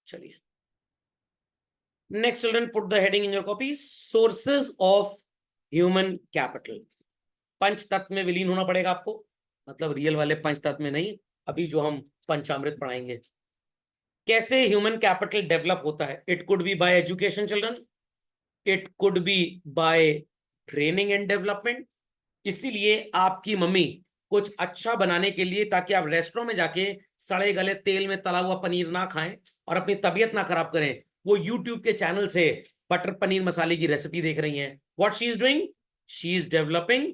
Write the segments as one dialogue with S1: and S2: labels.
S1: चलिए next children, put the heading in your copy, sources of human capital. पंच तत्व में विलीन होना पड़ेगा आपको, मतलब रियल वाले पंच तत्व में नहीं, अभी जो हम पंचामृत पढ़ाएंगे। कैसे ह्यूमन कैपिटल डेवलप होता है? It could be bye education children, it could be by training and development. इसीलिए आपकी मम्मी कुछ अच्छा बनाने के लिए, ताकि आप रेस्टोरेंट में जाके सड़े गले तेल में तला हुआ पनीर ना खाएं और अपनी तबीयत ना खराब करें, वो यूट्यूब के चैनल से बटर पनीर मसाले की रेसिपी देख रही हैं। What she is doing? She is developing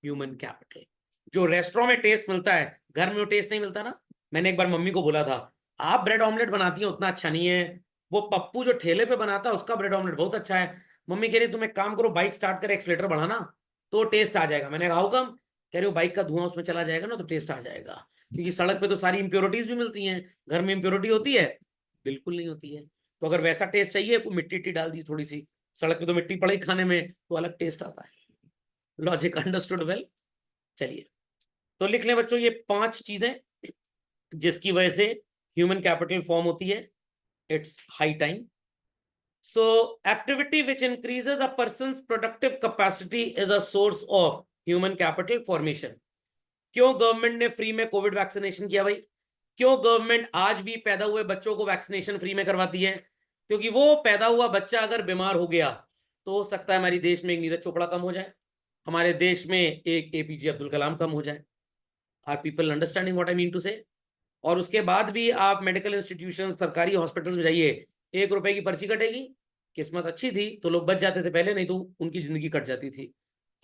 S1: human capital. जो रेस्टोरेंट में टेस्ट मिलता है, घर में वो टेस्ट नहीं मिलता ना। मैंने एक बार मम्मी को बोला था, आप ब्रेड ऑमलेट बनाती हैं उतना अच्छा नहीं है, वो पप्पू जो ठेले पे बनाता है उसका ब्रेड ऑमलेट बहुत अच्छा है। मम्मी कह रही तुम एक काम करो, बाइक स्टार्ट कर एक्सीलेटर बढ़ाना तो टेस्ट आ जाएगा। मैंने कहा हाउ कम? कह रहे हो बाइक का धुआं उसमें चला जाएगा ना तो टेस्ट आ जाएगा, क्योंकि सड़क पे तो सारी इंप्योरिटीज भी मिलती हैं, घर में इंप्योरिटी होती है? बिल्कुल नहीं होती है। तो अगर वैसा टेस्ट चाहिए, को मिट्टी इट्टी डाल दी थोड़ी सी, सड़क पे तो मिट्टी पड़े खाने में तो अलग टेस्ट आता है। Logic understood well? चलिए तो लिख लें बच्चों ये 5 चीजें जिसकी वजह से ह्यूमन कैपिटल फॉर्म होती है। It's high time. So activity which increases a person's productive capacity is a source of human capital formation. क्यों गवर्नमेंट ने फ्री में कोविड वैक्सीनेशन किया भाई? क्यों गवर्नमेंट आज भी पैदा हुए बच्चों को वैक्सीनेशन फ्री में करवाती है? क्योंकि वो पैदा हुआ बच्चा अगर बीमार हो गया तो हो सकता है हमारे देश में एक नीरज चोपड़ा कम हो जाए, हमारे देश में एक एपीजे अब्दुल कलाम कम हो जाए। Are people understanding what I mean to say? और उसके बाद भी आप मेडिकल इंस्टीट्यूशन, सरकारी हॉस्पिटल में जाइए, 1 रुपए की पर्ची कटेगी। किस्मत अच्छी थी तो लोग बच जाते थे पहले, नहीं तो उनकी जिंदगी कट जाती थी।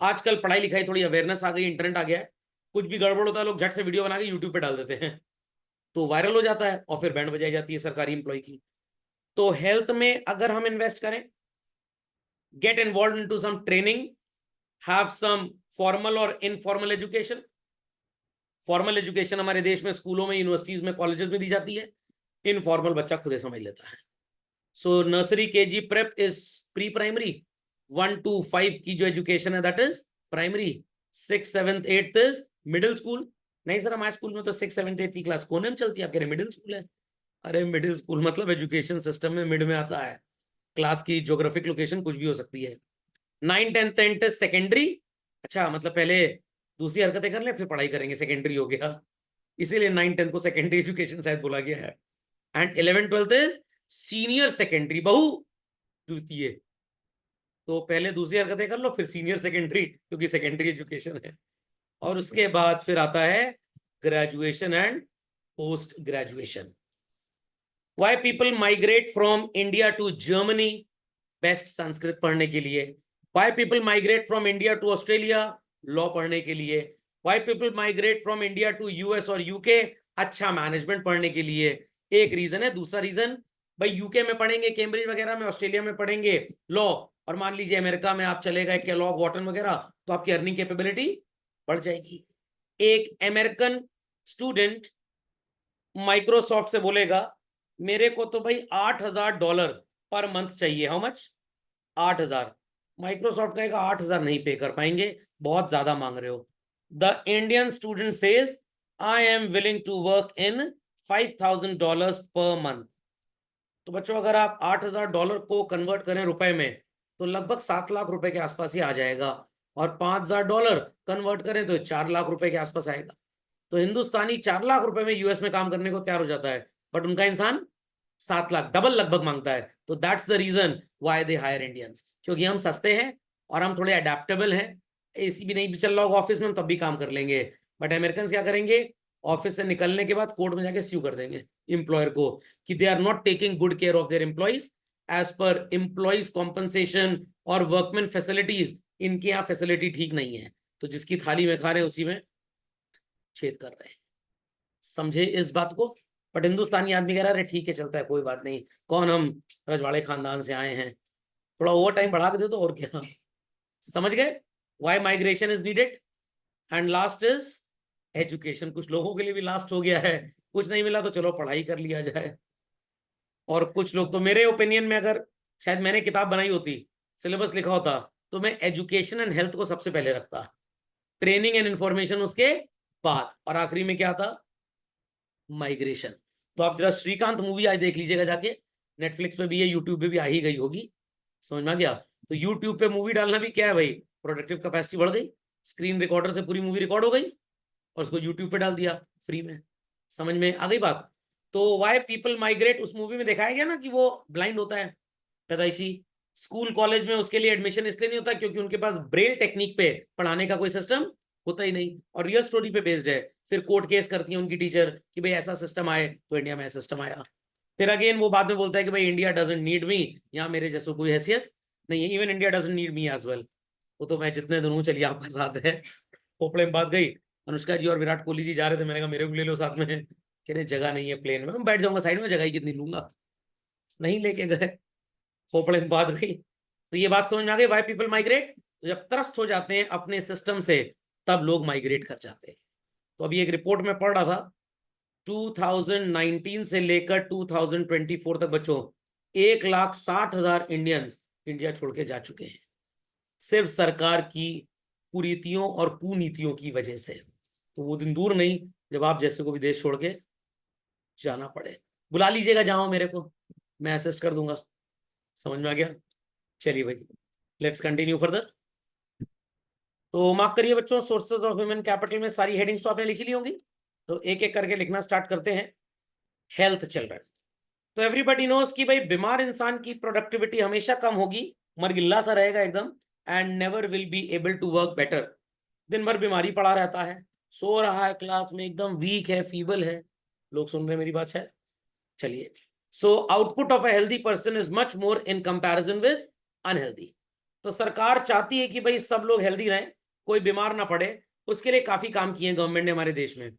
S1: आजकल पढ़ाई लिखाई थोड़ी अवेयरनेस आ गई, इंटरनेट आ गया है, कुछ भी गड़बड़ होता है लोग झट से वीडियो बना के यूट्यूब पे डाल देते हैं, तो वायरल हो जाता है और फिर बैंड बजाई जाती है सरकारी एम्प्लॉय की। तो हेल्थ में अगर हम इन्वेस्ट करें, get involve into some training, have some formal और इनफॉर्मल एजुकेशन। फॉर्मल एजुकेशन हमारे देश में स्कूलों में, यूनिवर्सिटीज में, कॉलेजेस में दी जाती है, इनफॉर्मल बच्चा खुद ही समझ लेता है। So nursery KG prep is pre primary, 1 to 5 की जो एजुकेशन है that is primary, 6th 7th 8th is middle school. नहीं सर हमारे स्कूल में तो 6th 7th 8th की क्लास कोने में चलती है, आप कह रहे मिडिल स्कूल है? अरे मिडिल स्कूल मतलब एजुकेशन सिस्टम में मिड में आता है, क्लास की ज्योग्राफिक लोकेशन कुछ भी हो सकती है। 9th 10th 10th secondary. अच्छा मतलब पहले दूसरी हरकतें कर ले फिर पढ़ाई करेंगे, सेकेंडरी हो गया, इसीलिए 9th 10th को सेकेंडरी एजुकेशन शायद बोला गया है। And 11th 12th is senior secondary, बहु द्वितीय। तो पहले दूसरी हरकतें कर लो फिर सीनियर सेकेंडरी, क्योंकि सेकेंडरी एजुकेशन है। और उसके बाद फिर आता है graduation and post graduation. Why people migrate from India to Germany? Best Sanskrit पढ़ने के लिए। Why people migrate from India to Australia? Law पढ़ने के लिए। Why people migrate from India to US और यूके? अच्छा मैनेजमेंट पढ़ने के लिए। एक रीजन है। दूसरा रीजन, भाई यूके में पढ़ेंगे, कैम्ब्रिज वगैरह में, ऑस्ट्रेलिया में पढ़ेंगे लॉ, और मान लीजिए अमेरिका में आप चले गए केलॉग वॉटन वगैरह, तो आपकी अर्निंग कैपेबिलिटी बढ़ जाएगी। एक अमेरिकन स्टूडेंट माइक्रोसॉफ्ट से बोलेगा मेरे को तो भाई $8,000 पर मंथ चाहिए। How much? 8,000। माइक्रोसॉफ्ट कहेगा 8,000 नहीं पे कर पाएंगे, बहुत ज्यादा मांग रहे हो। The Indian student says I am willing to work in $5,000 per month. तो बच्चों अगर आप $8,000 को कन्वर्ट करें रुपए में तो लगभग 7 लाख रुपए के आसपास ही आ जाएगा, और $5,000 कन्वर्ट करें तो 4 लाख रुपए के आसपास आएगा। तो हिंदुस्तानी 4 लाख रुपए में यूएस में काम करने को तैयार हो जाता है, बट उनका इंसान 7 लाख, डबल लगभग मांगता है। तो that's the reason why they hire Indians, क्योंकि हम सस्ते हैं और हम थोड़े अडेप्टेबल हैं। एसी भी नहीं भी चल रहा होगा ऑफिस में, हम तब भी काम कर लेंगे। बट अमेरिकन क्या करेंगे? ऑफिस से निकलने के बाद कोर्ट में जाके स्यू कर देंगे एम्प्लॉयर को कि they are not taking good care of their employees as per employees compensation और वर्कमैन फैसिलिटीज। इनके यहाँ फैसिलिटी ठीक नहीं है, तो जिसकी थाली में खा रहे हैं उसी में छेद कर रहे हैं। समझे इस बात को? बट हिंदुस्तानी आदमी कह रहा है ठीक है चलता है कोई बात नहीं, कौन हम रजवाड़े खानदान से आए हैं, थोड़ा ओवर टाइम बढ़ा के दे तो और क्या। समझ गए why migration is needed? And last is education. कुछ लोगों के लिए भी लास्ट हो गया है, कुछ नहीं मिला तो चलो पढ़ाई कर लिया जाए। और कुछ लोग तो मेरे ओपिनियन में, अगर शायद मैंने किताब बनाई होती, सिलेबस लिखा होता, तो मैं एजुकेशन एंड हेल्थ को सबसे पहले रखता, ट्रेनिंग एंड इंफॉर्मेशन उसके बाद, और आखिरी में क्या था? माइग्रेशन। तो आप जरा श्रीकांत मूवी आज देख लीजिएगा जाके, नेटफ्लिक्स पे भी है, यूट्यूब पे भी आ ही गई होगी, समझ में आ गया। तो यूट्यूब पे मूवी डालना भी क्या है भाई, प्रोडक्टिव कैपेसिटी बढ़ गई, स्क्रीन रिकॉर्डर से पूरी मूवी रिकॉर्ड हो गई और उसको यूट्यूब पे डाल दिया फ्री में। समझ में आ गई बात। तो वाई पीपल माइग्रेट, उस मूवी में दिखाया गया ना कि वो ब्लाइंड होता है पैदाइशी, स्कूल कॉलेज में उसके लिए एडमिशन इसलिए नहीं होता क्योंकि उनके पास ब्रेल टेक्निक पे पढ़ाने का कोई सिस्टम होता ही नहीं, और रियल स्टोरी पे बेस्ड है। फिर कोर्ट केस करती है उनकी टीचर कि भाई ऐसा सिस्टम आए, तो इंडिया में सिस्टम आया। फिर अगेन वो बाद में बोलता है कि भाई इंडिया डजंट नीड मी, यहाँ मेरे जैसो कोई हैसियत नहीं है, even India doesn't need me as well. वो तो मैं जितने दिन हूँ, चलिए आपका साथ है। खोपड़े में बात गई, अनुष्का जी और विराट कोहली जी जा रहे थे, मैंने कहा मेरे को ले लो साथ में, कह रहे जगह नहीं है प्लेन में, मैं बैठ जाऊंगा साइड में, जगह ही कितनी लूंगा, नहीं लेके गए, खोपड़े में बात गई। तो ये बात समझ में आ गई, वाई पीपल माइग्रेट। तो जब त्रस्त हो जाते हैं अपने सिस्टम से, तब लोग माइग्रेट कर जाते हैं। तो अभी एक रिपोर्ट में पढ़ रहा था, 2019 से लेकर 2024 तक बच्चों 1,60,000 इंडियंस इंडिया छोड़ के जा चुके हैं, सिर्फ सरकार की कुरीतियों और कुनीतियों की वजह से। तो वो दिन दूर नहीं जब आप जैसे को भी देश छोड़ के जाना पड़े। बुला लीजिएगा, जाओ मेरे को, मैं असिस्ट कर दूंगा। समझ में आ गया। चलिए भाई, लेट्स कंटिन्यू फर्दर। तो मार्क करिए बच्चों, सोर्सेज ऑफ ह्यूमन कैपिटल में सारी हेडिंग्स तो आपने लिखी ली होंगी, तो एक एक करके लिखना स्टार्ट करते हैं। हेल्थ चिल्ड्रन, तो एवरीबॉडी नोज कि भाई बीमार इंसान की प्रोडक्टिविटी हमेशा कम होगी, मरगिल्ला सा रहेगा एकदम, and never will be able to work better. दिन भर बीमारी पड़ा रहता है, सो रहा है क्लास में, एकदम वीक है, फीबल है। लोग सुन रहे हैं मेरी बात शायद। चलिए, so output of a healthy person is much more in comparison with unhealthy. तो सरकार चाहती है कि भाई सब लोग हेल्दी रहें, कोई बीमार ना पड़े, उसके लिए काफी काम किए हैं गवर्नमेंट ने हमारे देश में।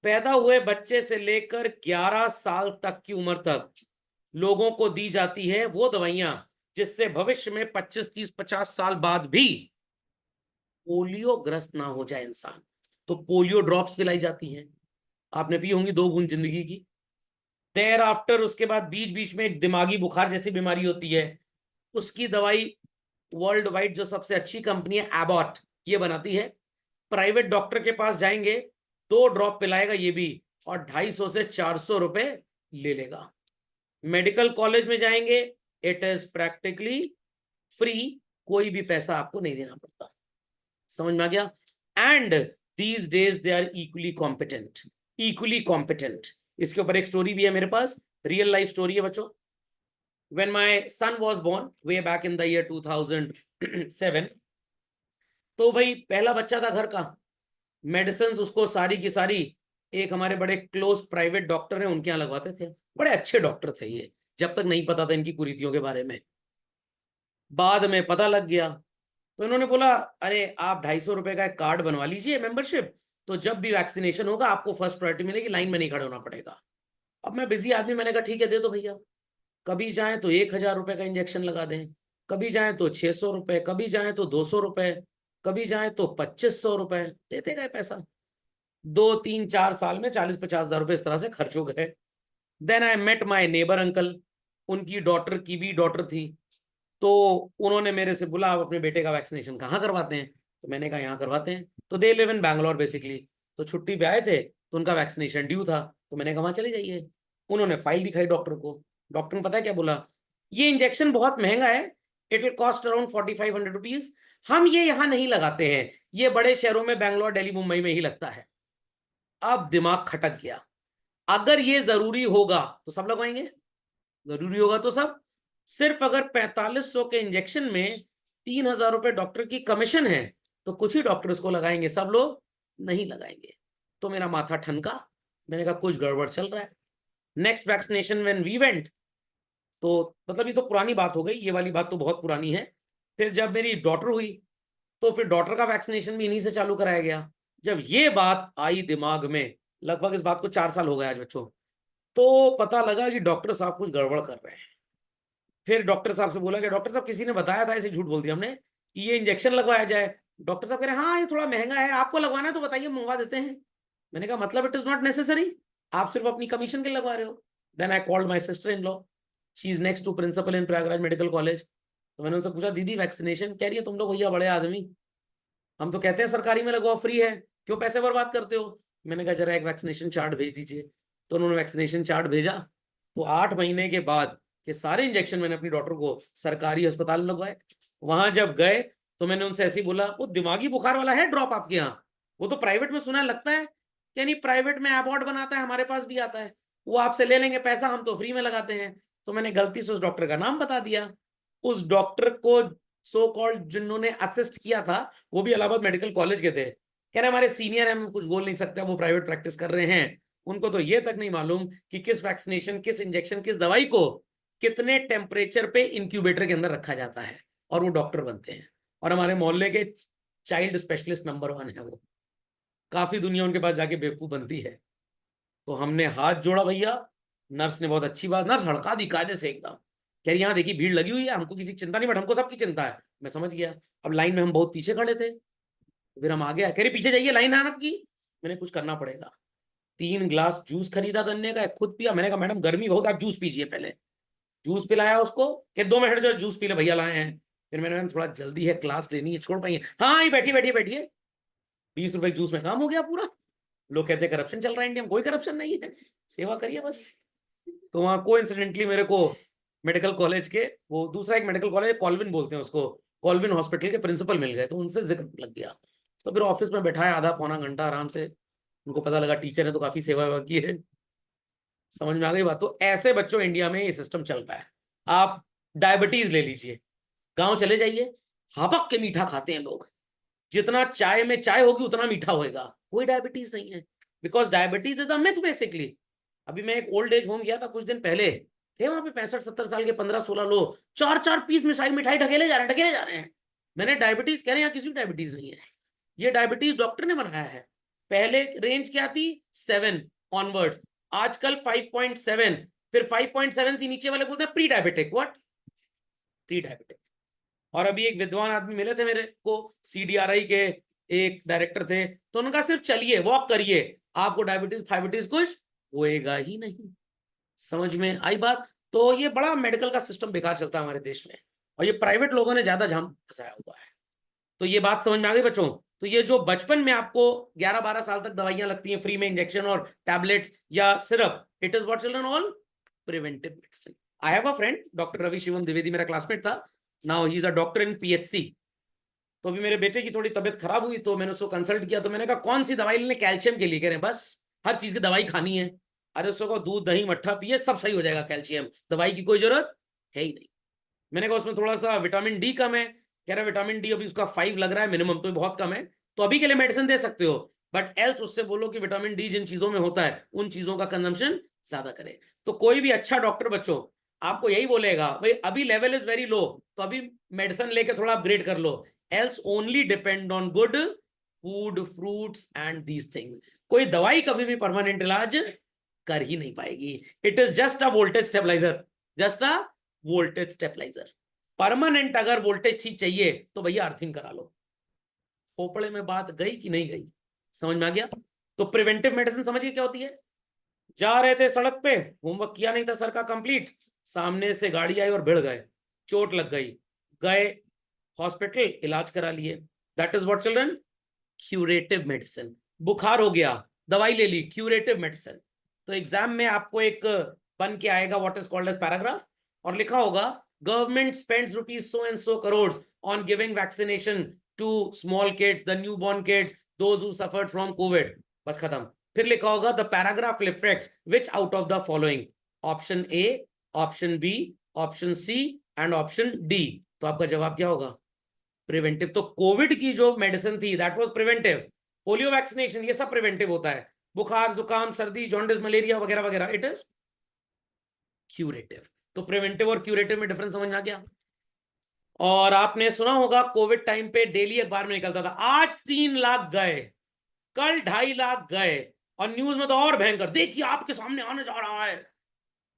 S1: पैदा हुए बच्चे से लेकर 11 साल तक की उम्र तक लोगों को दी जाती है वो दवाइयां जिससे भविष्य में 25, 30, 50 साल बाद भी पोलियो ग्रस्त ना हो जाए इंसान। तो पोलियो ड्रॉप्स पिलाई जाती हैं, आपने पी होंगी, 2 बूंद जिंदगी की। देयर आफ्टर उसके बाद बीच बीच में एक दिमागी बुखार जैसी बीमारी होती है, उसकी दवाई वर्ल्ड वाइड जो सबसे अच्छी कंपनी है एबॉट, ये बनाती है। प्राइवेट डॉक्टर के पास जाएंगे, 2 ड्रॉप पिलाएगा ये भी, और 250 से 400 रुपए ले लेगा। मेडिकल कॉलेज में जाएंगे, इट इज प्रैक्टिकली फ्री, कोई भी पैसा आपको नहीं देना पड़ता। समझ में आ गया। And these days they are equally competent, equally competent. इसके ऊपर एक स्टोरी भी है मेरे पास, रियल लाइफ स्टोरी है बच्चों। When my son was born way back in the year 2007, तो भाई पहला बच्चा था घर का, मेडिसिन उसको सारी की सारी एक हमारे बड़े क्लोज प्राइवेट डॉक्टर हैं उनके यहाँ लगवाते थे। बड़े अच्छे डॉक्टर थे ये, जब तक नहीं पता था इनकी कुरीतियों के बारे में। बाद में पता लग गया, तो इन्होंने बोला अरे आप 250 रुपए का एक कार्ड बनवा लीजिए मेंबरशिप, तो जब भी वैक्सीनेशन होगा आपको फर्स्ट प्रायोरिटी मिलेगी, लाइन में नहीं खड़े होना पड़ेगा। अब मैं बिजी आदमी, मैंने कहा ठीक है दे दो भैया। कभी जाए तो 1,000 रुपए का इंजेक्शन लगा दें, कभी जाए तो 600 रुपए, कभी जाए तो 200 रुपए, कभी जाए तो 2500 रुपए, देते गए पैसा। 2, 3, 4 साल में 40-50 हजार रुपए इस तरह से खर्च हो गए। Then I met my neighbour uncle, उनकी डॉटर की भी डॉटर थी, तो उन्होंने मेरे से बोला आप अपने बेटे का वैक्सीनेशन कहाँ करवाते हैं, तो मैंने कहा यहाँ करवाते हैं। तो they live in Bangalore basically, तो छुट्टी पे आए थे, तो उनका वैक्सीनेशन ड्यू था, तो मैंने कहा वहाँ चले जाइए। उन्होंने फाइल दिखाई डॉक्टर को, डॉक्टर ने पता है क्या बोला, ये इंजेक्शन बहुत महंगा है, it will cost around 4,500 rupees, हम ये यहाँ नहीं लगाते हैं, ये बड़े शहरों में बैंगलोर, दिल्ली, मुंबई में ही लगता है। अब दिमाग खटक गया, अगर ये जरूरी होगा तो सब लगवाएंगे, जरूरी होगा तो सब। सिर्फ अगर 4500 के इंजेक्शन में 3,000 रुपए डॉक्टर की कमीशन है, तो कुछ ही डॉक्टर इसको लगाएंगे, सब लोग नहीं लगाएंगे। तो मेरा माथा ठनका, मैंने कहा कुछ गड़बड़ चल रहा है। Next vaccination when we went, तो मतलब ये तो पुरानी बात हो गई, ये वाली बात तो बहुत पुरानी है। फिर जब मेरी डॉटर हुई, तो फिर डॉटर का वैक्सीनेशन भी इन्हीं से चालू कराया गया। जब ये बात आई दिमाग में, लगभग इस बात को 4 साल हो गए आज बच्चों, तो पता लगा कि डॉक्टर साहब कुछ गड़बड़ कर रहे हैं। फिर डॉक्टर साहब से बोला कि डॉक्टर साहब किसी ने बताया था, ऐसे झूठ बोल दिया हमने कि ये इंजेक्शन लगवाया जाए। डॉक्टर साहब कह रहे हैं हाँ ये थोड़ा महंगा है, आपको लगवाना है तो बताइए मंगवा देते हैं। मैंने कहा मतलब इट इज नॉट नेसेसरी, आप सिर्फ अपनी कमीशन के लगवा रहे हो। Then I called my sister in law, she is next to principal in Prayagraj medical college. तो मैंने उनसे पूछा दीदी वैक्सीनेशन, कह रही है तुम लोग भैया बड़े आदमी, हम तो कहते हैं सरकारी में लगवाओ फ्री है, क्यों पैसे बर्बाद करते हो। मैंने कहा जरा एक वैक्सीनेशन चार्ट भेज दीजिए। तो उन्होंने वैक्सीनेशन चार्ट भेजा, तो 8 महीने के बाद कि सारे इंजेक्शन मैंने अपनी डॉक्टर को सरकारी अस्पताल में लगवाए। वहां जब गए तो मैंने उनसे ऐसे ही बोला, वो दिमागी बुखार वाला है ड्रॉप आपके यहाँ? वो तो प्राइवेट में सुना लगता है। यानी प्राइवेट में एबॉर्ट बनाता है, हमारे पास भी आता है, वो आपसे ले लेंगे पैसा, हम तो फ्री में लगाते हैं। तो मैंने गलती से उस डॉक्टर का नाम बता दिया। उस डॉक्टर को सो कॉल्ड जिन्होंने असिस्ट किया था वो भी इलाहाबाद मेडिकल कॉलेज के थे। कह रहे हमारे सीनियर हैं, हम कुछ बोल नहीं सकते, वो प्राइवेट प्रैक्टिस कर रहे हैं, उनको तो ये तक नहीं मालूम कि किस वैक्सीनेशन, किस इंजेक्शन, किस दवाई को कितने टेम्परेचर पे इंक्यूबेटर के अंदर रखा जाता है, और वो डॉक्टर बनते हैं। और हमारे मोहल्ले के चाइल्ड स्पेशलिस्ट नंबर 1 है वो। काफी दुनिया उनके पास जाके बेवकूफ बनती है। तो हमने हाथ जोड़ा भैया, नर्स ने बहुत अच्छी बात, नर्स हड़का दी कायदे से एकदम, कह रही यहाँ देखिए भीड़ लगी हुई है, हमको किसी की चिंता नहीं बट हमको सबकी चिंता है। मैं समझ गया। अब लाइन में हम बहुत पीछे खड़े थे, फिर हम आ गया, कह रही पीछे जाइए लाइन है आपकी। मैंने कुछ करना पड़ेगा। 3 गिलास जूस खरीदा गन्ने का, खुद पिया। मैंने कहा मैडम गर्मी बहुत, आप जूस पीजिए पहले। जूस पिलाया उसको कि 2 मिनट जो जूस पी ले भैया लाए हैं। फिर मैंने थोड़ा जल्दी है, क्लास लेनी है, छोड़ पाइए? हाँ ये बैठिए बैठिए बैठिए। 20 रुपए जूस में काम हो गया पूरा। लोग कहते हैं करप्शन चल रहा है इंडिया में, कोई करप्शन नहीं है, सेवा करिए बस। तो वहां को इंसिडेंटली मेरे को मेडिकल कॉलेज के, वो दूसरा एक मेडिकल कॉलेज कॉल्विन बोलते हैं उसको, कॉल्विन हॉस्पिटल के प्रिंसिपल मिल गए, तो उनसे जिक्र लग गया। तो फिर ऑफिस में बैठाया आधा पौना घंटा आराम से। उनको पता लगा टीचर है तो काफी सेवा वेवा की है। समझ में आ गई बात। तो ऐसे बच्चों इंडिया में ये सिस्टम चल रहा है। आप डायबिटीज ले लीजिए, गांव चले जाइए, हापक के मीठा खाते हैं लोग। जितना चाय में चाय होगी उतना मीठा होएगा, कोई डायबिटीज नहीं है। Because diabetes is a myth basically. अभी मैं एक ओल्ड एज होम गया था कुछ दिन पहले, थे वहां पे 65-70 साल के 15-16 लोग, 4-4 पीस मिठाई मिठाई ढकेले जा रहे हैं, ढकेले जा रहे हैं। मैंने डायबिटीज कह रहे हैं, यहाँ किसी को डायबिटीज नहीं है। ये डायबिटीज डॉक्टर ने बनाया है। पहले रेंज क्या थी? 7 ऑनवर्ड्स, आजकल 5.7। फिर 5.7 से नीचे वाले बोलते हैं pre diabetic. What? Pre diabetic. और अभी एक विद्वान आदमी मिले थे मेरे को, CDRI के एक डायरेक्टर थे, तो उनका सिर्फ चलिए वॉक करिए, आपको डायबिटीज फाइबिटीज कुछ होएगा ही नहीं। समझ में आई बात? तो ये बड़ा मेडिकल का सिस्टम बेकार चलता है हमारे देश में, और ये प्राइवेट लोगों ने ज्यादा झाम फंसाया हुआ है। तो ये बात समझ में आ गई बच्चों? तो ये जो बचपन में आपको 11-12 साल तक दवाइयां लगती हैं फ्री में, इंजेक्शन और टैबलेट्स या syrup, it is what children all preventive medicine. I have a friend doctor Ravi Shivam Dwivedi, मेरा क्लासमेट था। Now he is a doctor in PHC। तो अभी मेरे बेटे की थोड़ी तबीयत खराब हुई तो मैंने उसको कंसल्ट किया, तो मैंने कहा कौन सी दवाई लेने? कैल्शियम के लिए। कह रहे हैं बस हर चीज की दवाई खानी है। अरे उसको दूध दही मट्ठा पिए, सब सही हो जाएगा, कैल्शियम दवाई की कोई जरूरत है ही नहीं। मैंने कहा उसमें थोड़ा सा विटामिन डी कम है। कह रहा है विटामिन डी अभी उसका 5 लग रहा है मिनिमम, तो बहुत कम है, तो अभी के लिए मेडिसिन दे सकते हो, बट एल्स उससे बोलो कि विटामिन डी जिन चीजों में होता है उन चीजों का कंजम्पशन ज्यादा करे। तो कोई भी अच्छा डॉक्टर बच्चों आपको यही बोलेगा, भाई अभी लेवल इज वेरी लो तो अभी मेडिसिन लेके थोड़ा अपग्रेड कर लो, else only depend on good food, fruits and these things. कोई दवाई कभी भी परमानेंट इलाज कर ही नहीं पाएगी। It is just a voltage stabiliser, just a voltage stabiliser. Permanent अगर वोल्टेज ठीक चाहिए तो भैया अर्थिंग करा लो। खोपड़े में बात गई कि नहीं गई? समझ में आ गया? तो प्रिवेंटिव मेडिसिन समझिए क्या होती है। जा रहे थे सड़क पे, होमवर्क किया नहीं था सर का कंप्लीट, सामने से गाड़ी आई और भिड़ गए, चोट लग गई, गए हॉस्पिटल, इलाज करा लिए। That is what children? Curative medicine. बुखार हो गया, दवाई ले ली, क्यूरेटिव मेडिसिन। तो एग्जाम में आपको एक बन के आएगा what is called as paragraph, और लिखा होगा government spends rupees so and so crore on giving vaccination to small kids, the new born kids, those who suffered from Covid. बस खत्म। फिर लिखा होगा the paragraph reflects which out of the following, option A, option B, option C and option D. तो आपका जवाब क्या होगा? प्रिवेंटिव। तो कोविड की जो मेडिसिन थी that was preventive, polio vaccination ये सब प्रिवेंटिव होता है, बुखार जुकाम सर्दी जॉन्डिस मलेरिया वगैरह वगैरह इट इज क्यूरेटिव। तो प्रिवेंटिव और क्यूरेटिव में डिफरेंस समझ में आ गया? और आपने सुना होगा कोविड टाइम पे डेली अखबार में निकलता था आज 3 लाख गए, कल 2.5 लाख गए, और न्यूज में तो और भयंकर, देखिए आपके सामने आने जा रहा है।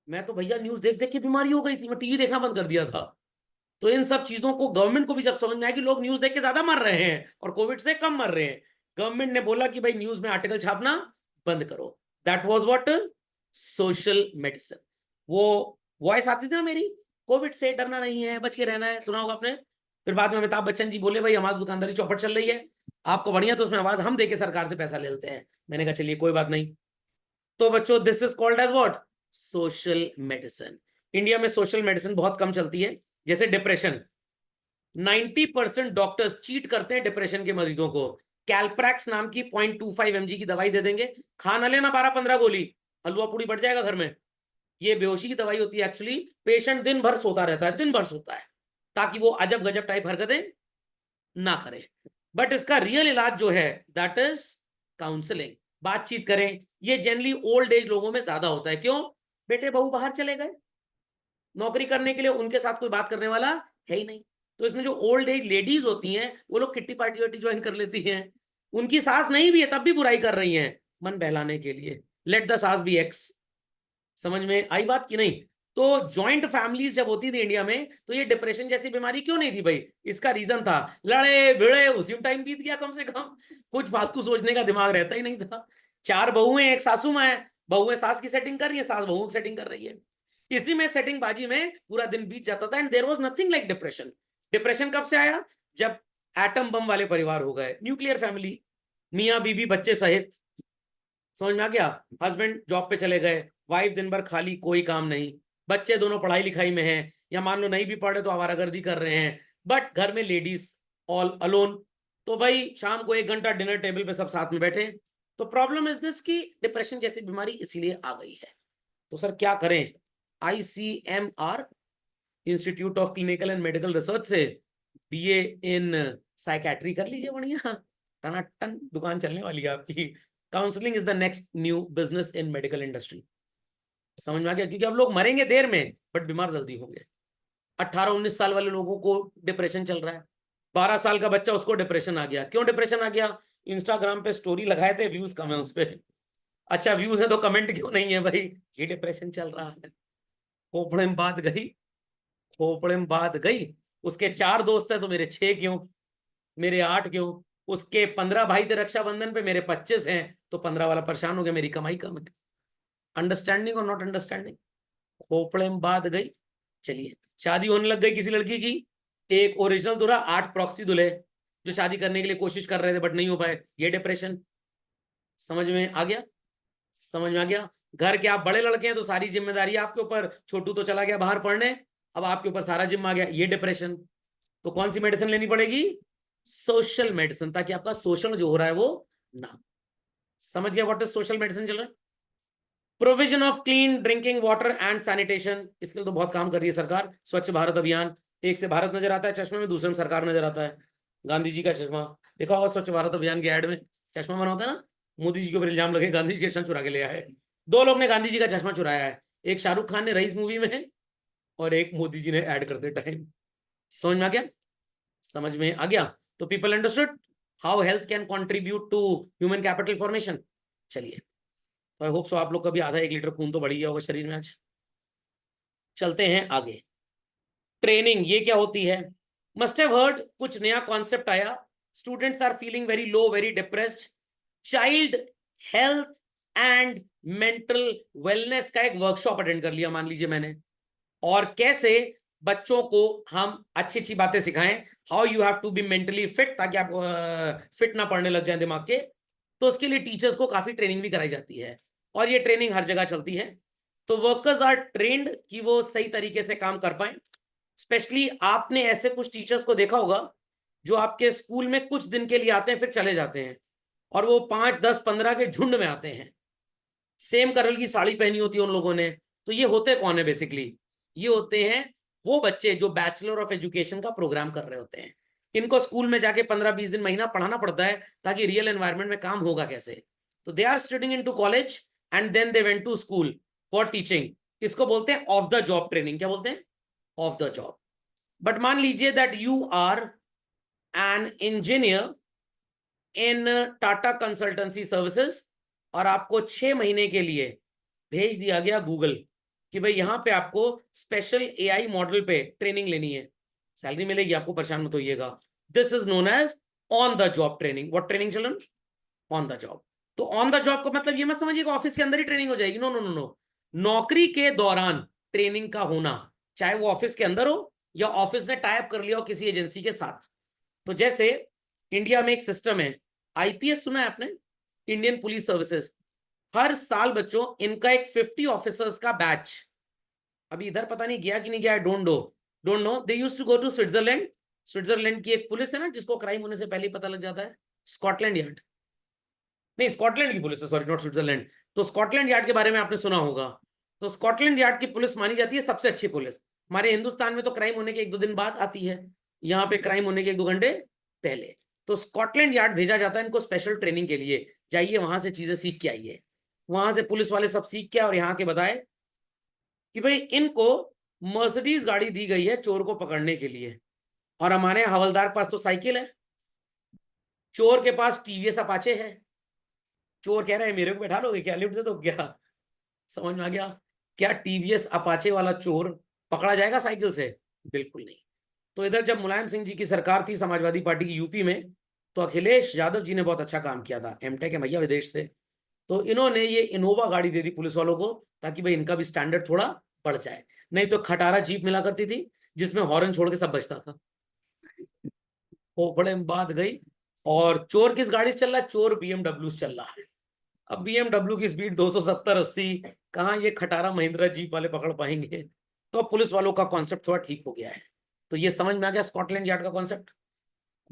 S1: मैं तो भैया न्यूज देख देख के बीमारी हो गई थी, मैं टीवी देखना बंद कर दिया था। तो इन सब चीजों को गवर्नमेंट को भी जब समझ में आया कि लोग न्यूज देख के ज्यादा मर रहे हैं और कोविड से कम मर रहे हैं, गवर्नमेंट ने बोला कि भाई न्यूज में आर्टिकल छापना बंद करो। That was what? Social medicine. वो वॉइस आती थी ना मेरी, कोविड से डरना नहीं है, बच के रहना है, सुना होगा आपने। फिर बाद में अमिताभ बच्चन जी बोले भाई हमारी दुकानदारी चौपट चल रही है, आपको बढ़िया तो उसमें आवाज हम देके सरकार से पैसा ले लेते हैं। मैंने कहा चलिए कोई बात नहीं। तो बच्चों this is called as what? Social medicine. India में सोशल मेडिसिन बहुत कम चलती है। जैसे डिप्रेशन, 90% डॉक्टर्स चीट करते हैं डिप्रेशन के मरीजों को। कैल्प्रैक्स नाम की 0.25 mg की दवाई दे देंगे, खाना लेना 12-15 गोली, हलवा पूड़ी बढ़ जाएगा घर में। ये बेहोशी की दवाई होती है एक्चुअली। पेशेंट दिन भर सोता रहता है, दिन भर सोता है, ताकि वो अजब गजब टाइप हरकतें ना करे। बट इसका रियल इलाज जो है दैट इज काउंसलिंग, बातचीत करें। ये जनरली ओल्ड एज लोगों में ज्यादा होता है। क्यों? बेटे बहू बाहर चले गए नौकरी करने के लिए, उनके साथ कोई बात करने वाला है ही नहीं। तो इसमें जो ओल्ड एज लेडीज होती हैं वो लोग किट्टी पार्टी वार्टी ज्वाइन कर लेती हैं। उनकी सास नहीं भी है तब भी बुराई कर रही हैं मन बहलाने के लिए। लेट द सास बी एक्स। समझ में आई बात कि नहीं? तो जॉइंट फैमिलीज जब होती थी इंडिया में, तो ये डिप्रेशन जैसी बीमारी क्यों नहीं थी भाई? इसका रीजन था लड़े भिड़े, उसी में टाइम बीत गया कम से कम, कुछ फालतू सोचने का दिमाग रहता ही नहीं था। 4 बहुएं, एक सासू मां है, बहुएं सास की सेटिंग कर रही है, सास बहुओं की सेटिंग कर रही है। इसी में सेटिंग बाजी में पूरा दिन बीत जाता था। And there was nothing like depression. Depression कब से आया? जब एटम बम वाले परिवार हो गए, न्यूक्लियर फैमिली, मियां बीबी बच्चे सहित। समझ में आ गया? हस्बैंड जॉब पे चले गए, वाइफ दिन भर खाली, कोई काम नहीं, बच्चे दोनों पढ़ाई लिखाई में हैं, या मान लो नहीं भी पढ़े तो आवारागर्दी कर रहे हैं, बट घर में लेडीज ऑल अलोन। तो भाई शाम को 1 घंटा डिनर टेबल पे सब साथ में बैठे। तो प्रॉब्लम इज दिस कि डिप्रेशन जैसी बीमारी इसीलिए आ गई है। तो सर क्या करें? ICMR, institute of clinical and medical research से BA इन साइकेट्री कर लीजिए, बढ़िया टनाटन दुकान चलने वाली है आपकी। Counselling is the next new business in medical industry. समझ में आ गया? क्योंकि अब लोग मरेंगे देर में बट बीमार जल्दी होंगे। 18-19 साल वाले लोगों को डिप्रेशन चल रहा है, 12 साल का बच्चा उसको डिप्रेशन आ गया। क्यों डिप्रेशन आ गया? इंस्टाग्राम पे स्टोरी लगाए थे, व्यूज कम है उस पर। अच्छा व्यूज है तो कमेंट क्यों नहीं है भाई? ये डिप्रेशन चल रहा है। खोपड़े में बात गई, खोपड़े में बात गई। उसके 4 दोस्त है तो मेरे 6 क्यों, मेरे 8 क्यों? उसके 15 भाई थे रक्षाबंधन पे, मेरे 25 हैं, तो 15 वाला परेशान हो गया, मेरी कमाई कम है। अंडरस्टैंडिंग और नॉट अंडरस्टैंडिंग, खोपड़े में बात गई। चलिए, शादी होने लग गई किसी लड़की की, एक ओरिजिनल दूल्हा, 8 प्रॉक्सी दूल्हे जो शादी करने के लिए कोशिश कर रहे थे बट नहीं हो पाए। ये डिप्रेशन। समझ में आ गया? समझ में आ गया? घर के आप बड़े लड़के हैं तो सारी जिम्मेदारी आपके ऊपर, छोटू तो चला गया बाहर पढ़ने, अब आपके ऊपर सारा जिम्मा आ गया। ये डिप्रेशन। तो कौन सी मेडिसिन लेनी पड़ेगी? सोशल मेडिसिन, ताकि आपका सोशल जो हो रहा है वो ना। समझ गया what is social medicine children? Provision of clean drinking water and sanitation, इसके लिए तो बहुत काम कर रही है सरकार। स्वच्छ भारत अभियान, एक से भारत नजर आता है चश्मे में, दूसरे में सरकार नजर आता है। गांधी जी का चश्मा देखा होगा स्वच्छ भारत अभियान के ऐड में, चश्मा बना होता है ना। मोदी जी के ऊपर इल्जाम लगे गांधी जी चश्मा चुरा के ले आए। 2 लोग ने गांधी जी का चश्मा चुराया है, एक शाहरुख खान ने रईस मूवी में है, और एक मोदी जी ने ऐड करते टाइम। समझ में आ गया? समझ में आ गया? तो people understood how health can contribute to human capital formation. चलिए, तो आई होप सो आप लोग का भी आधा 1 लीटर खून तो बढ़ गया होगा शरीर में आज। चलते हैं आगे। ट्रेनिंग ये क्या होती है? मस्ट हैव हर्ड, कुछ नया कॉन्सेप्ट आया। Students are feeling very low, very depressed. Child health and mental wellness का एक वर्कशॉप अटेंड कर लिया मान लीजिए मैंने। और कैसे बच्चों को हम अच्छी अच्छी बातें सिखाएं, how you have to be mentally fit, ताकि आप फिट ना पड़ने लग जाए दिमाग के। तो उसके लिए टीचर्स को काफी ट्रेनिंग भी कराई जाती है, और ये ट्रेनिंग हर जगह चलती है। तो वर्कर्स आर ट्रेंड कि वो सही तरीके से काम कर पाए। स्पेशली आपने ऐसे कुछ टीचर्स को देखा होगा जो आपके स्कूल में कुछ दिन के लिए आते हैं फिर चले जाते हैं, और वो 5, 10, 15 के झुंड में आते हैं। सेम कलर की साड़ी पहनी होती है उन लोगों ने। तो ये होते कौन है बेसिकली? ये होते हैं वो बच्चे जो बैचलर ऑफ एजुकेशन का प्रोग्राम कर रहे होते हैं। इनको स्कूल में जाके 15-20 दिन, महीना पढ़ाना पड़ता है, ताकि रियल एनवायरनमेंट में काम होगा कैसे। तो they are studying in to college and then they went to school for teaching. इसको बोलते हैं ऑफ द जॉब ट्रेनिंग। क्या बोलते हैं? Of the job. बट मान लीजिए that you are an engineer in Tata Consultancy Services, और आपको 6 महीने के लिए भेज दिया गया गूगल कि भाई यहां पे आपको स्पेशल AI मॉडल पे ट्रेनिंग लेनी है, सैलरी मिलेगी आपको, परेशान मत होइएगा। This is known as on the job training. What training children? On the job. तो ऑन द जॉब का मतलब ये मत समझिएगा ऑफिस के अंदर ही ट्रेनिंग हो जाएगी। नो नो नो नो, नौकरी के दौरान ट्रेनिंग का होना, चाहे वो ऑफिस के अंदर हो या ऑफिस ने टाई अप कर लिया हो किसी एजेंसी के साथ। तो जैसे इंडिया में एक सिस्टम है, IPS सुना है आपने? Indian police services. हर साल बच्चों इनका एक 50 ऑफिसर्स का बैच अभी इधर पता नहीं गया कि नहीं गया, don't know. They used to go to Switzerland. Switzerland की एक पुलिस है ना जिसको क्राइम होने से पहले ही पता लग जाता है, स्कॉटलैंड यार्ड। नहीं, स्कॉटलैंड की पुलिस है, सॉरी, नॉट स्विट्जरलैंड। तो स्कॉटलैंड यार्ड के बारे में आपने सुना होगा। तो स्कॉटलैंड यार्ड की पुलिस मानी जाती है सबसे अच्छी पुलिस। हमारे हिंदुस्तान में तो क्राइम होने के 1-2 दिन बाद आती है, यहाँ पे क्राइम होने के 1-2 घंटे पहले। तो स्कॉटलैंड यार्ड भेजा जाता है इनको स्पेशल ट्रेनिंग के लिए, जाइए वहां से चीजें सीख के आइए। वहां से पुलिस वाले सब सीख के और यहाँ के बताए कि भाई इनको मर्सिडीज गाड़ी दी गई है चोर को पकड़ने के लिए, और हमारे हवलदार के पास तो साइकिल है, चोर के पास टीवीएस अपाचे है। चोर कह रहा है मेरे को बैठा लोगे क्या, लिफ्ट दे दो क्या? समझ में आ गया? क्या टीवीएस अपाचे वाला चोर पकड़ा जाएगा साइकिल से? बिल्कुल नहीं। तो इधर जब मुलायम सिंह जी की सरकार थी, समाजवादी पार्टी की, यूपी में, तो अखिलेश यादव जी ने बहुत अच्छा काम किया था, एमटेक है भैया विदेश से। तो इन्होंने ये इनोवा गाड़ी दे दी पुलिस वालों को, ताकि भाई इनका भी स्टैंडर्ड थोड़ा बढ़ जाए। नहीं तो खटारा जीप मिला करती थी जिसमें हॉर्न छोड़ के सब बजता था, वो बड़े बात गई। और चोर किस गाड़ी से चल रहा है? चोर बीएमडब्ल्यू से चल रहा है। अब बीएमडब्ल्यू की स्पीड 270-80, कहाँ ये खटारा महिंद्रा जीप वाले पकड़ पाएंगे? तो अब पुलिस वालों का कॉन्सेप्ट थोड़ा ठीक हो गया है। तो ये समझ में आ गया स्कॉटलैंड यार्ड का कॉन्सेप्ट।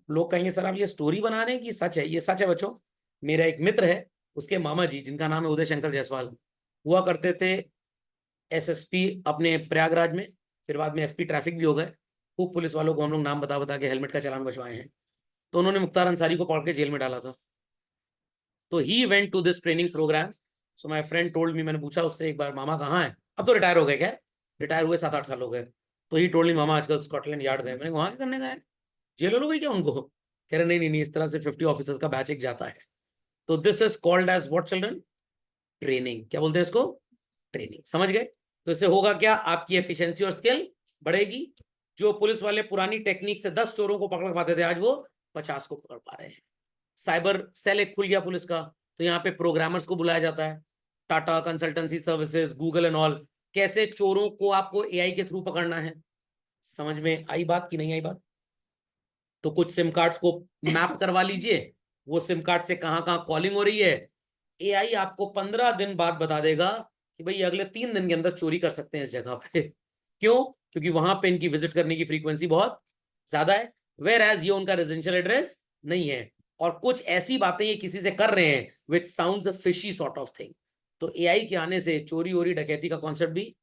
S1: लोग कहेंगे सर आप ये स्टोरी बना रहे हैं कि सच है? ये सच है बच्चों। मेरा एक मित्र है, उसके मामा जी जिनका नाम है उदय शंकर जायसवाल, हुआ करते थे एसएसपी अपने प्रयागराज में, फिर बाद में एसपी ट्रैफिक भी हो गए। खूब पुलिस वालों को हम लोग नाम बता बता के हेलमेट का चालान बचवाए हैं। तो उन्होंने मुख्तार अंसारी को पकड़ के जेल में डाला था। तो he went to this training programme. So my friend told me, मैंने पूछा उससे एक बार मामा कहाँ है, अब तो रिटायर हो गए, खैर रिटायर हुए 7-8 साल हो गए। तो ही टोल्ड मी मामा आजकल स्कॉटलैंड यार्ड गए। मैंने वहां क्या करने गए, जेल हो गई क्या उनको? कह रहे नहीं नहीं नहीं, इस तरह से 50 ऑफिसर्स का बैच एक जाता है। तो this is called as what children? Training. क्या बोलते हैं इसको? ट्रेनिंग। समझ गए? तो इससे होगा क्या? आपकी एफिशिएंसी और स्किल बढ़ेगी। जो पुलिस वाले पुरानी टेक्निक से 10 चोरों को पकड़ पाते थे, आज वो 50 को पकड़ पा रहे हैं। साइबर सेल एक खुल गया पुलिस का, तो यहाँ पे प्रोग्रामर्स को बुलाया जाता है। Tata Consultancy services, Google and all, कैसे चोरों को आपको एआई के थ्रू पकड़ना है। समझ में आई बात कि नहीं आई बात? तो कुछ सिम कार्ड्स को मैप करवा लीजिए, वो सिम कार्ड से कहाँ कहाँ कॉलिंग हो रही है, एआई आपको 15 दिन बाद बता देगा कि भाई अगले 3 दिन के अंदर चोरी कर सकते हैं इस जगह पे। क्यों? क्योंकि वहां पे इनकी विजिट करने की फ्रीक्वेंसी बहुत ज्यादा है, वेयर एज ये उनका रेजिडेंशियल एड्रेस नहीं है। और कुछ ऐसी बातें ये किसी से कर रहे हैं which sounds fishy sort of thing. तो एआई के आने से चोरी ओरी डकैती का कॉन्सेप्ट भी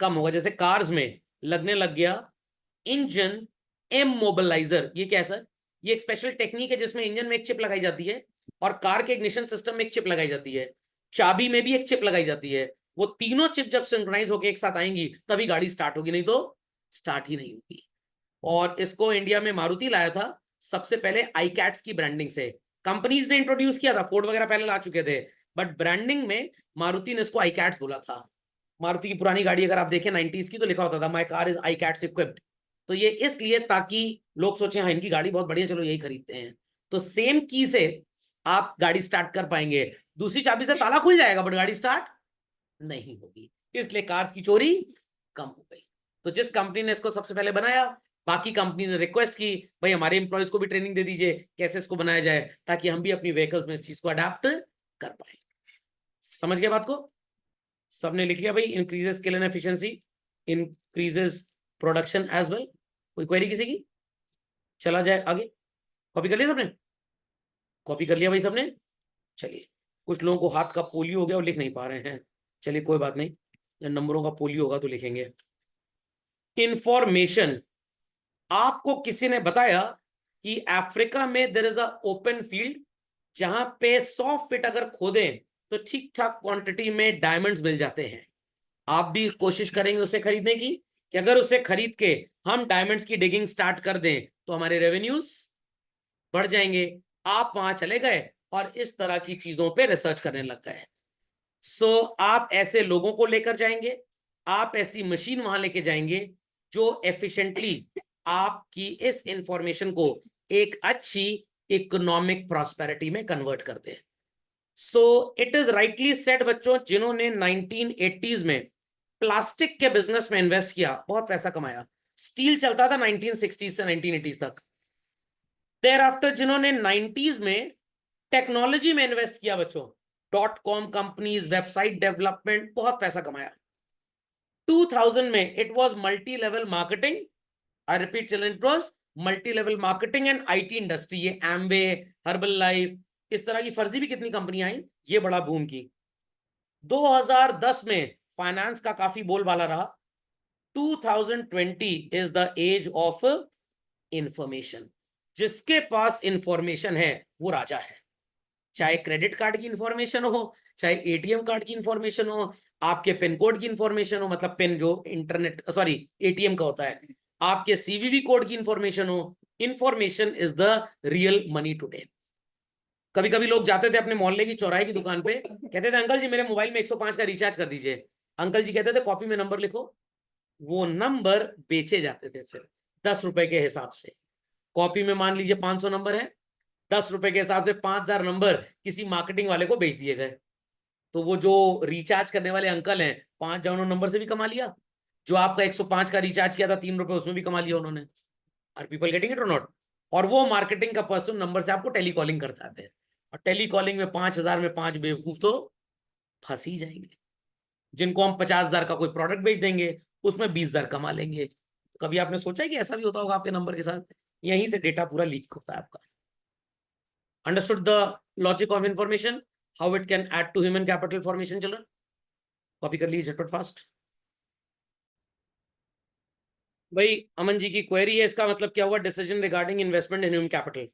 S1: कम होगा। जैसे कार्स में लगने लग गया इंजन इमोबिलाइजर। ये क्या है सर? ये एक स्पेशल टेक्निक है जिसमें इंजन में एक चिप लगाई जाती है और कार के इग्निशन सिस्टम में एक चिप लगाई जाती है, चाबी में भी एक चिप लगाई जाती है। वो तीनों चिप जब सिंक्रोनाइज होकर एक साथ आएंगी तभी गाड़ी स्टार्ट होगी, नहीं तो स्टार्ट ही नहीं होगी। और इसको इंडिया में मारुति लाया था सबसे पहले आई कैट्स की ब्रांडिंग से। कंपनीज ने इंट्रोड्यूस किया था, फोर्ड वगैरह पहले ला चुके थे, बट ब्रांडिंग में मारुति ने इसको आई कैट्स बोला था। मारुति की पुरानी गाड़ी अगर आप देखें 90s की, तो लिखा होता था my car is I cats equipped. तो ये इसलिए ताकि लोग सोचे हाँ इनकी गाड़ी बहुत बढ़िया, चलो यही खरीदते हैं। तो सेम की से आप गाड़ी स्टार्ट कर पाएंगे, दूसरी चाबी से ताला खुल जाएगा बट गाड़ी स्टार्ट नहीं होगी। इसलिए कार्स की चोरी कम हो गई। तो जिस कंपनी ने इसको सबसे पहले बनाया, बाकी कंपनी ने रिक्वेस्ट की भाई हमारे एम्प्लॉयज को भी ट्रेनिंग दे दीजिए कैसे इसको बनाया जाए, ताकि हम भी अपनी व्हीकल्स में इस चीज को अडेप्ट कर पाए। समझ गए बात को? सबने लिख लिया भाई? Increases skill and efficiency, increases production as well. कोई क्वेरी किसी की? चला जाए आगे। कॉपी कर लिया सबने? कॉपी कर लिया भाई सबने? चलिए, कुछ लोगों को हाथ का पोलियो हो गया और लिख नहीं पा रहे हैं, चलिए कोई बात नहीं, जब नंबरों का पोलियो होगा तो लिखेंगे। इंफॉर्मेशन। आपको किसी ने बताया कि अफ्रीका में there is a open field जहां पे 100 फीट अगर खोदें तो ठीक ठाक क्वांटिटी में डायमंड्स मिल जाते हैं। आप भी कोशिश करेंगे उसे खरीदने की, कि अगर उसे खरीद के हम डायमंड्स की डिगिंग स्टार्ट कर दें तो हमारे रेवेन्यूज बढ़ जाएंगे। आप वहां चले गए और इस तरह की चीजों पे रिसर्च करने लग गए। सो आप ऐसे लोगों को लेकर जाएंगे, आप ऐसी मशीन वहां लेके जाएंगे जो एफिशिएंटली आपकी इस इंफॉर्मेशन को एक अच्छी इकोनॉमिक प्रॉस्पेरिटी में कन्वर्ट कर दे। So it is rightly said बच्चों, जिन्होंने 1980s में प्लास्टिक के बिजनेस में इन्वेस्ट किया बहुत पैसा कमाया। स्टील चलता था 1960s से 1980s तक। देयर आफ्टर जिन्होंने 90s में टेक्नोलॉजी में इन्वेस्ट किया बच्चों, .com कंपनीज, वेबसाइट डेवलपमेंट, बहुत पैसा कमाया। 2000 में it was multi level marketing, I repeat children, it was multi level marketing and IT industry. ये एम्बे, हर्बल लाइफ, इस तरह की फर्जी भी कितनी कंपनियां आई, ये बड़ा बूम की। 2010 में फाइनेंस का काफी बोलबाला रहा। 2020 is the age of information. जिसके पास इंफॉर्मेशन है वो राजा है। चाहे क्रेडिट कार्ड की इंफॉर्मेशन हो, चाहे एटीएम कार्ड की इंफॉर्मेशन हो, आपके पिन कोड की इंफॉर्मेशन हो, मतलब पिन जो इंटरनेट सॉरी एटीएम का होता है, आपके सीवीवी कोड की इंफॉर्मेशन हो, information is the real money today. कभी कभी लोग जाते थे अपने मोहल्ले की चौराहे की दुकान पे, कहते थे अंकल जी मेरे मोबाइल में 105 का रिचार्ज कर दीजिए। अंकल जी कहते थे कॉपी में नंबर लिखो। वो नंबर बेचे जाते थे फिर 10 रुपए के हिसाब से। कॉपी में मान लीजिए 500 नंबर है, 10 रुपए के हिसाब से 5000 नंबर किसी मार्केटिंग वाले को बेच दिए गए। तो वो जो रिचार्ज करने वाले अंकल हैं, 5 नंबर से भी कमा लिया। जो आपका 105 का रिचार्ज किया था 3 रुपए, उसमें भी कमा लिया उन्होंने। आर पीपल गेटिंग इट और नॉट? और वो मार्केटिंग का पर्सन नंबर से आपको टेलीकॉलिंग करता है। और टेलीकॉलिंग में 5000 में 5 बेवकूफ तो फंस ही जाएंगे। जिनको हम 50,000 का कोई प्रोडक्ट बेच देंगे, उसमें 20,000 कमा लेंगे। कभी आपने सोचा है कि ऐसा भी होता होगा आपके नंबर के साथ? यहीं से डेटा पूरा लीक होता है आपका। Understood the logic of information, how it can add to human capital formation? Children copy कर लीजिए झटपट फास्ट। भाई अमन जी की क्वेरी है, इसका मतलब क्या हुआ? Decision regarding investment in human capital.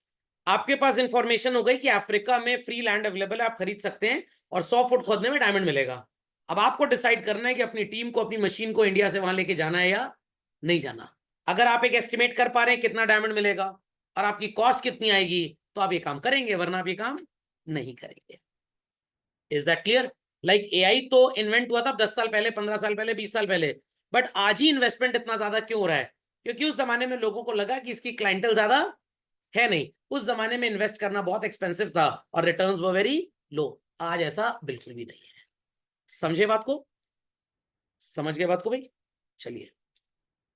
S1: आपके पास इंफॉर्मेशन हो गई कि अफ्रीका में फ्री लैंड अवेलेबल है, आप खरीद सकते हैं और 100 फुट खोदने में डायमंड मिलेगा। अब आपको डिसाइड करना है कि अपनी टीम को, अपनी मशीन को इंडिया से वहां लेके जाना है या नहीं जाना। अगर आप एक एस्टिमेट कर पा रहे हैं कितना डायमंड मिलेगा और आपकी कॉस्ट कितनी आएगी, तो आप ये काम करेंगे, वरना आप ये काम नहीं करेंगे। Is that clear? Like AI तो इन्वेंट हुआ था 10 साल पहले, 15 साल पहले, 20 साल पहले, बट आज ही इन्वेस्टमेंट इतना ज्यादा क्यों हो रहा है? क्योंकि उस जमाने में लोगों को लगा कि इसकी क्लाइंटल ज्यादा है नहीं। उस जमाने में इन्वेस्ट करना बहुत एक्सपेंसिव था और रिटर्न्स वर वेरी लो। आज ऐसा बिल्कुल भी नहीं है। समझे बात को? समझ गए बात को भाई? चलिए,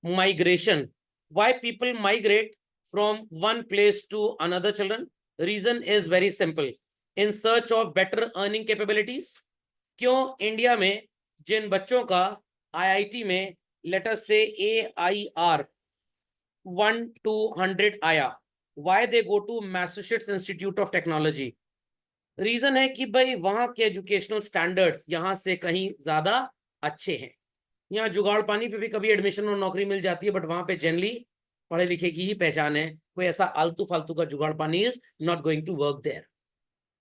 S1: migration, why people migrate from one place to another? Children, reason is very simple, in search of better earning capabilities. क्यों इंडिया में जिन बच्चों का आईआईटी में लेट अस से AIR 1 to 100 आया, why they go to Massachusetts Institute of Technology? Reason है कि भाई वहां के एजुकेशनल स्टैंडर्ड्स यहां से कहीं ज्यादा अच्छे हैं। यहाँ जुगाड़ पानी पे भी कभी एडमिशन और नौकरी मिल जाती है, बट वहां पे जनरली पढ़े लिखे की ही पहचान है। कोई ऐसा आलतू फालतू का जुगाड़ पानी is not going to work there.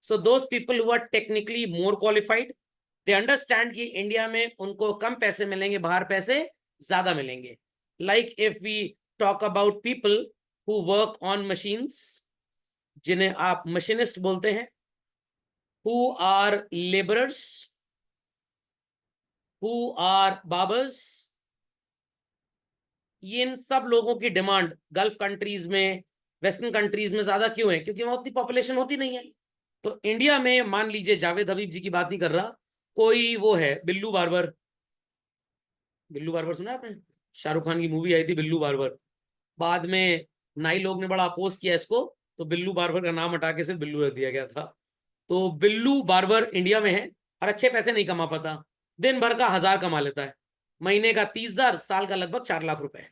S1: So those people who are technically more qualified, they understand कि इंडिया में उनको कम पैसे मिलेंगे, बाहर पैसे ज्यादा मिलेंगे। Like if we talk about people who work on machines, जिन्हें आप मशीनिस्ट बोलते हैं, who are labourers, who are barbers, ये इन सब लोगों की डिमांड गल्फ कंट्रीज में, वेस्टर्न कंट्रीज में ज्यादा क्यों है? क्योंकि वहां उतनी पॉपुलेशन होती नहीं है। तो इंडिया में मान लीजिए, जावेद हबीब जी की बात नहीं कर रहा, कोई वो है बिल्लू बार्बर। बिल्लू बार्बर सुना आपने? शाहरुख खान की मूवी आई थी बिल्लू बार्बर। बाद में नाई लोग ने बड़ा अपोज किया इसको, तो बिल्लू बार्बर का नाम हटा के सिर्फ बिल्लू रख दिया गया था। तो बिल्लू बार्बर इंडिया में है और अच्छे पैसे नहीं कमा पाता। दिन भर का 1000 कमा लेता है, महीने का 30,000, साल का लगभग 4 लाख रुपए।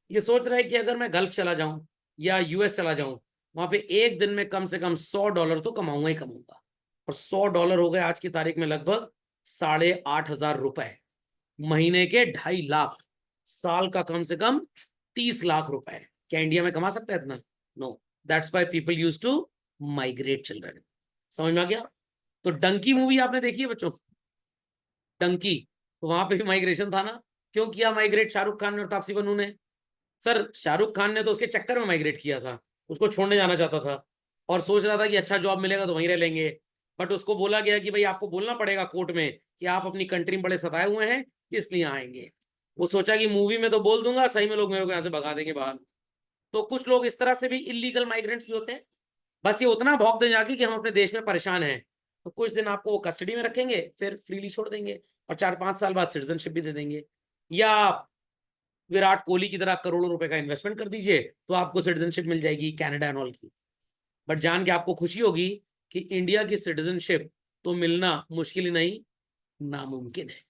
S1: ये सोच रहा है कि अगर मैं गल्फ चला जाऊं या यूएस चला जाऊं, वहां पे एक दिन में कम से कम $100 तो कमाऊंगा ही कमाऊंगा। और $100 हो गए आज की तारीख में लगभग 8,500 रुपए। महीने के 2.5 लाख, साल का कम से कम 30 लाख रुपए। क्या इंडिया में कमा सकता है इतना? No. That's why people use to migrate. Children समझ में आ गया? तो डंकी मूवी आपने देखी है बच्चों? डंकी, तो वहां पे भी माइग्रेशन था ना? क्यों किया माइग्रेट शाहरुख खान ने और तापसी पन्नू ने? सर शाहरुख खान ने तो उसके चक्कर में माइग्रेट किया था। उसको छोड़ने जाना चाहता था और सोच रहा था कि अच्छा जॉब मिलेगा तो वहीं रह लेंगे। बट उसको बोला गया कि भाई आपको बोलना पड़ेगा कोर्ट में कि आप अपनी कंट्री में बड़े सताए हुए हैं, इसलिए आएंगे। वो सोचा कि मूवी में तो बोल दूंगा, सही में लोग मेरे को यहाँ से भगा देंगे बाहर। तो कुछ लोग इस तरह से भी इलीगल माइग्रेंट्स भी होते हैं। बस ये उतना भौंक दें जाके कि हम अपने देश में परेशान हैं, तो कुछ दिन आपको वो कस्टडी में रखेंगे, फिर फ्रीली छोड़ देंगे और 4-5 साल बाद सिटीजनशिप भी दे देंगे। या विराट कोहली की तरह करोड़ों रुपए का इन्वेस्टमेंट कर दीजिए तो आपको सिटीजनशिप मिल जाएगी कनाडा एंड ऑल की। बट जान के आपको खुशी होगी कि इंडिया की सिटीजनशिप तो मिलना मुश्किल ही नहीं, नामुमकिन है।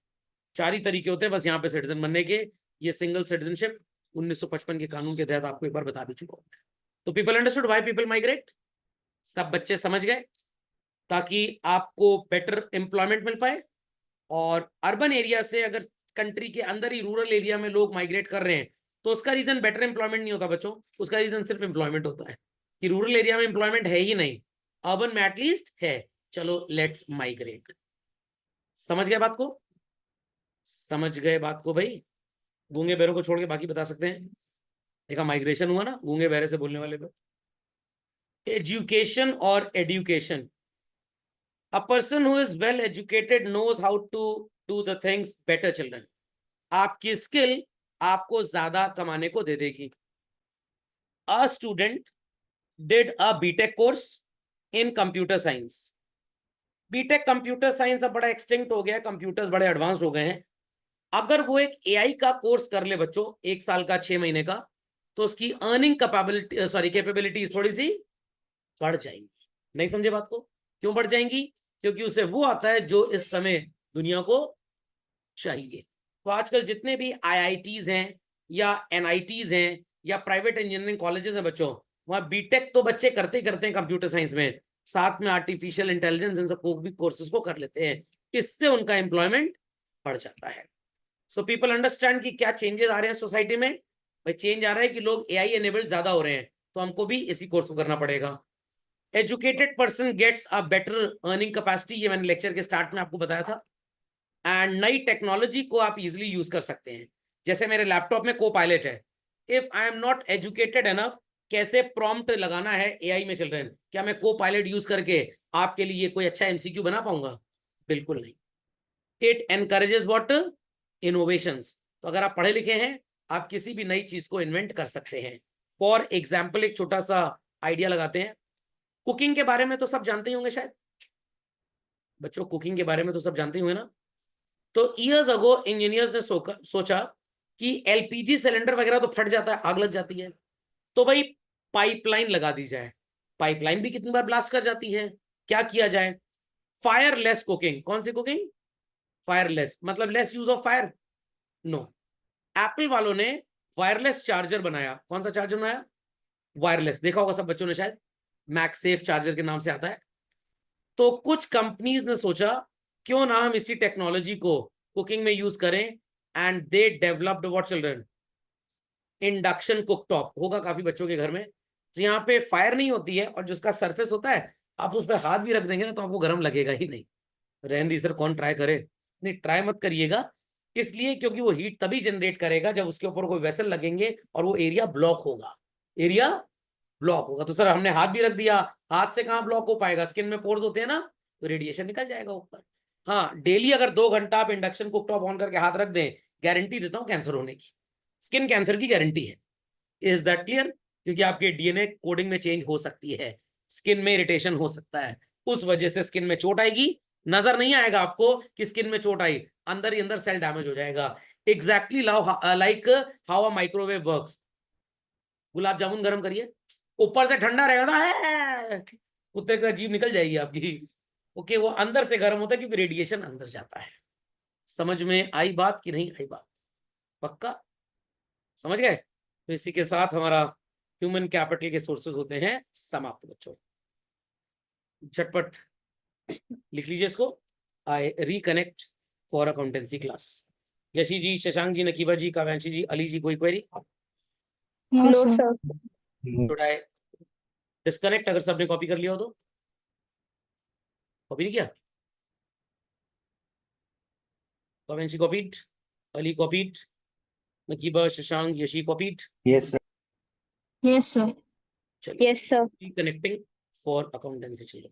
S1: 4 ही तरीके होते हैं बस यहाँ पे सिटीजन बनने के। ये सिंगल सिटीजनशिप 1955 के कानून के तहत आपको एक बार बता भी चुका हूं। तो people understood why people migrate? सब बच्चे समझ गए? ताकि आपको बेटर एम्प्लॉयमेंट मिल पाए। और अर्बन एरिया से अगर कंट्री के अंदर ही रूरल एरिया में लोग माइग्रेट कर रहे हैं तो उसका रीजन बेटर एम्प्लॉयमेंट नहीं होता बच्चों, उसका रीजन सिर्फ एम्प्लॉयमेंट होता है कि रूरल एरिया में एम्प्लॉयमेंट है ही नहीं, अर्बन में एटलीस्ट है। चलो लेट्स माइग्रेट। समझ गए बात को? समझ गए बात को भाई? गूंगे बहरों को छोड़ के बाकी बता सकते हैं। देखा माइग्रेशन हुआ ना गूंगे बहरे से बोलने वाले पे। एजुकेशन और education. A person who is well educated knows how to do the things better, children. आपकी स्किल आपको ज्यादा कमाने को दे देगी। A student did a BTech course in computer science. BTech computer science अब बड़ा एक्सटिंक्ट हो गया है, कंप्यूटर्स बड़े एडवांस हो गए हैं। अगर वो एक एआई का कोर्स कर ले बच्चों 1 साल का 6 महीने का, तो उसकी अर्निंग कैपेबिलिटी थोड़ी सी बढ़ जाएंगी। नहीं समझे बात को? क्यों बढ़ जाएंगी? क्योंकि उसे वो आता है जो इस समय दुनिया को चाहिए। तो आजकल जितने भी आईआईटीज हैं या एनआईटीज हैं या प्राइवेट इंजीनियरिंग कॉलेजेस हैं बच्चों, वहां बीटेक तो बच्चे करते ही करते हैं कंप्यूटर साइंस में, साथ में आर्टिफिशियल इंटेलिजेंस इन सब भी कोर्सेज को कर लेते हैं। इससे उनका एम्प्लॉयमेंट बढ़ जाता है। सो पीपल अंडरस्टैंड कि क्या चेंजेस आ रहे हैं सोसाइटी में। भाई चेंज आ रहा है कि लोग एआई एनेबल्ड ज्यादा हो रहे हैं, तो हमको भी इसी कोर्स को करना पड़ेगा। Educated person gets a better earning capacity, ये मैंने लेक्चर के स्टार्ट में आपको बताया था। एंड नई टेक्नोलॉजी को आप इजीली यूज कर सकते हैं। जैसे मेरे लैपटॉप में को पायलट है, if I am not educated enough कैसे प्रॉम्प्ट लगाना है एआई में चिल्ड्रन, क्या मैं को पायलट यूज करके आपके लिए कोई अच्छा एमसीक्यू बना पाऊंगा? बिल्कुल नहीं। It encourages what? इनोवेशंस। तो अगर आप पढ़े लिखे हैं आप किसी भी नई चीज को इन्वेंट कर सकते हैं। फॉर एग्जाम्पल एक छोटा सा आइडिया लगाते हैं। कुकिंग के बारे में तो सब जानते ही होंगे शायद बच्चों, कुकिंग के बारे में तो सब जानते ही होंगे ना। तो ईयर्स अगो इंजीनियर्स ने सोचा कि एलपीजी सिलेंडर वगैरह तो फट जाता है, आग लग जाती है, तो भाई पाइपलाइन लगा दी जाए। पाइपलाइन भी कितनी बार ब्लास्ट कर जाती है, क्या किया जाए? Fireless cooking. कौन सी कुकिंग? फायरलेस, मतलब less use of fire? No. Apple वालों ने वायरलेस चार्जर बनाया। कौन सा चार्जर बनाया? वायरलेस। देखा होगा सब बच्चों ने शायद, मैक्सेफ चार्जर के नाम से आता है। तो कुछ कंपनीज ने सोचा क्यों ना हम इसी टेक्नोलॉजी को कुकिंग में यूज करें, and they developed what children? Induction cooktop. होगा काफी बच्चों के घर में। तो यहाँ पे फायर नहीं होती है और जिसका सरफेस होता है आप उस पर हाथ भी रख देंगे ना तो आपको गर्म लगेगा ही नहीं। रहने दी सर, कौन ट्राई करे? नहीं, ट्राई मत करिएगा। इसलिए क्योंकि वो हीट तभी जनरेट करेगा जब उसके ऊपर कोई वेसल लगेंगे और वो एरिया ब्लॉक होगा। एरिया ब्लॉक होगा। तो सर हमने हाथ भी रख दिया, हाथ से कहाँ ब्लॉक हो पाएगा? स्किन में पोर्स होते हैं ना, तो रेडिएशन निकल जाएगा ऊपर। हाँ, डेली अगर 2 घंटा आप इंडक्शन कुकटॉप ऑन करके हाथ रख दें, गारंटी देता हूं कैंसर होने की। स्किन कैंसर की गारंटी है। Is that clear? क्योंकि आपके डीएनए कोडिंग में चेंज हो सकती है, स्किन में इरिटेशन हो सकता है, उस वजह से स्किन में चोट आएगी। नजर नहीं आएगा आपको कि स्किन में चोट आई, अंदर ही अंदर सेल डैमेज हो जाएगा। Exactly like how a microwave works. Gulab jamun गर्म करिए, ऊपर से ठंडा रहेगा ना, कुत्ते का जीभ निकल जाएगी आपकी। ओके, वो अंदर से गर्म होता है क्योंकि रेडिएशन अंदर जाता है। समझ में आई बात कि नहीं आई बात? पक्का समझ गए? तो इसी के साथ हमारा ह्यूमन कैपिटल के सोर्सेज होते हैं समाप्त बच्चों। झटपट लिख लीजिए इसको। I reconnect for accountancy class. Yashi ji, Shashank ji, Naqiba ji, Kavyanshi ji, Ali ji, कोई query?
S2: No sir.
S1: Should I disconnect अगर सबने कॉपी कर लिया हो तो? कॉपी नहीं किया? Kavyanshi copied, Ali copied, Naqiba, Shashank, Yashi copied?
S3: Yes sir.
S2: Yes sir.
S1: चलिए,
S4: yes sir.
S1: Reconnecting for accountancy children.